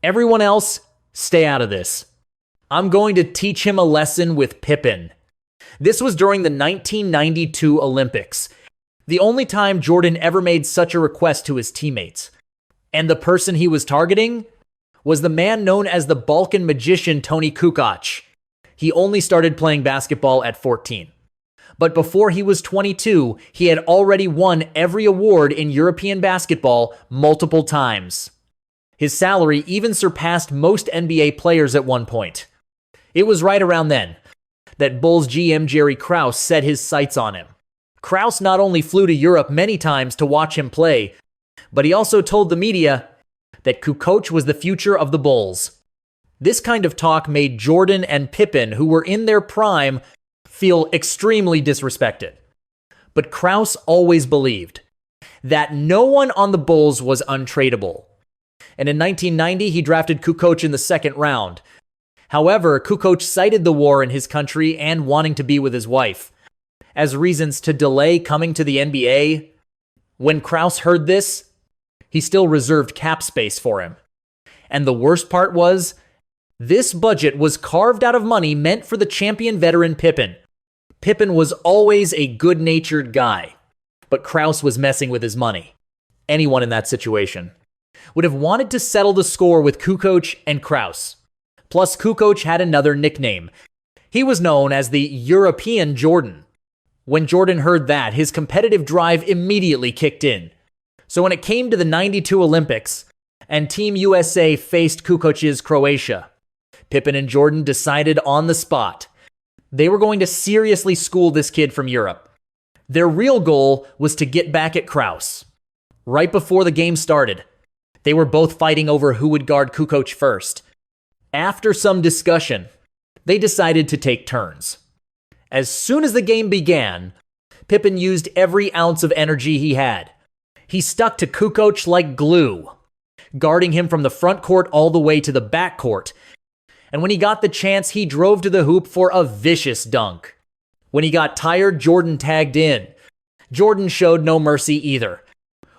Everyone else, stay out of this. I'm going to teach him a lesson with Pippen. This was during the 1992 Olympics, the only time Jordan ever made such a request to his teammates. And the person he was targeting was the man known as the Balkan Magician Toni Kukoč. He only started playing basketball at 14. But before he was 22, he had already won every award in European basketball multiple times. His salary even surpassed most NBA players at one point. It was right around then that Bulls GM Jerry Krause set his sights on him. Krause not only flew to Europe many times to watch him play, but he also told the media that Kukoč was the future of the Bulls. This kind of talk made Jordan and Pippen, who were in their prime, feel extremely disrespected. But Krause always believed that no one on the Bulls was untradeable. And in 1990, he drafted Kukoč in the second round. However, Kukoč cited the war in his country and wanting to be with his wife as reasons to delay coming to the NBA. When Krause heard this, he still reserved cap space for him. And the worst part was, this budget was carved out of money meant for the champion veteran Pippen. Pippen was always a good-natured guy, but Krause was messing with his money. Anyone in that situation would have wanted to settle the score with Kukoč and Krause. Plus, Kukoč had another nickname. He was known as the European Jordan. When Jordan heard that, his competitive drive immediately kicked in. So when it came to the 92 Olympics, and Team USA faced Kukoč's Croatia, Pippen and Jordan decided on the spot they were going to seriously school this kid from Europe. Their real goal was to get back at Krause. Right before the game started, they were both fighting over who would guard Kukoč first. After some discussion, they decided to take turns. As soon as the game began, Pippen used every ounce of energy he had. He stuck to Kukoč like glue, guarding him from the front court all the way to the back court. And when he got the chance, he drove to the hoop for a vicious dunk. When he got tired, Jordan tagged in. Jordan showed no mercy either.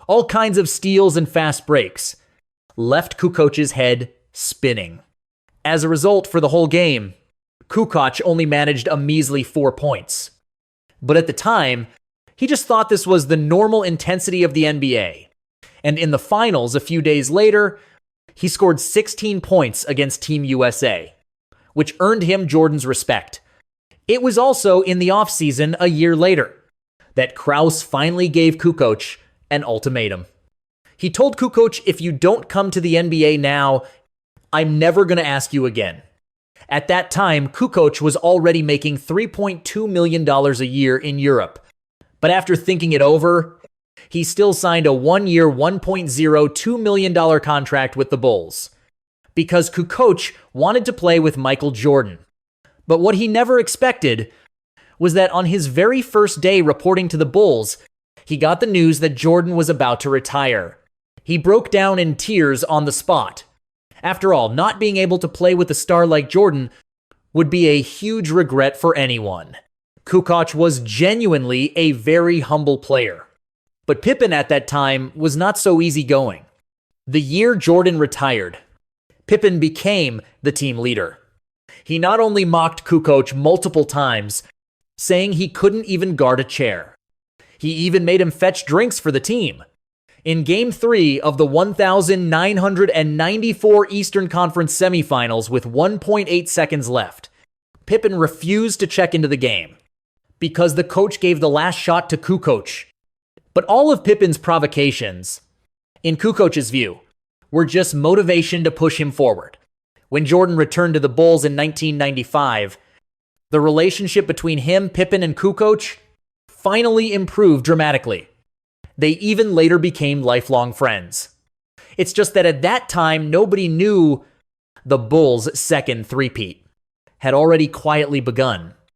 All kinds of steals and fast breaks left Kukoč's head spinning. As a result, for the whole game, Kukoč only managed a measly 4 points. But at the time, he just thought this was the normal intensity of the NBA. And in the finals a few days later, he scored 16 points against Team USA, which earned him Jordan's respect. It was also in the offseason a year later that Krause finally gave Kukoč an ultimatum. He told Kukoč, if you don't come to the NBA now, I'm never going to ask you again. At that time, Kukoč was already making $3.2 million a year in Europe. But after thinking it over, he still signed a one-year, $1.02 million contract with the Bulls. Because Kukoč wanted to play with Michael Jordan. But what he never expected was that on his very first day reporting to the Bulls, he got the news that Jordan was about to retire. He broke down in tears on the spot. After all, not being able to play with a star like Jordan would be a huge regret for anyone. Kukoč was genuinely a very humble player. But Pippen at that time was not so easygoing. The year Jordan retired, Pippen became the team leader. He not only mocked Kukoč multiple times, saying he couldn't even guard a chair. He even made him fetch drinks for the team. In Game 3 of the 1,994 Eastern Conference semifinals with 1.8 seconds left, Pippen refused to check into the game because the coach gave the last shot to Kukoč. But all of Pippen's provocations, in Kukoč's view, were just motivation to push him forward. When Jordan returned to the Bulls in 1995, the relationship between him, Pippen, and Kukoč finally improved dramatically. They even later became lifelong friends. It's just that at that time, nobody knew the Bulls' second three-peat had already quietly begun.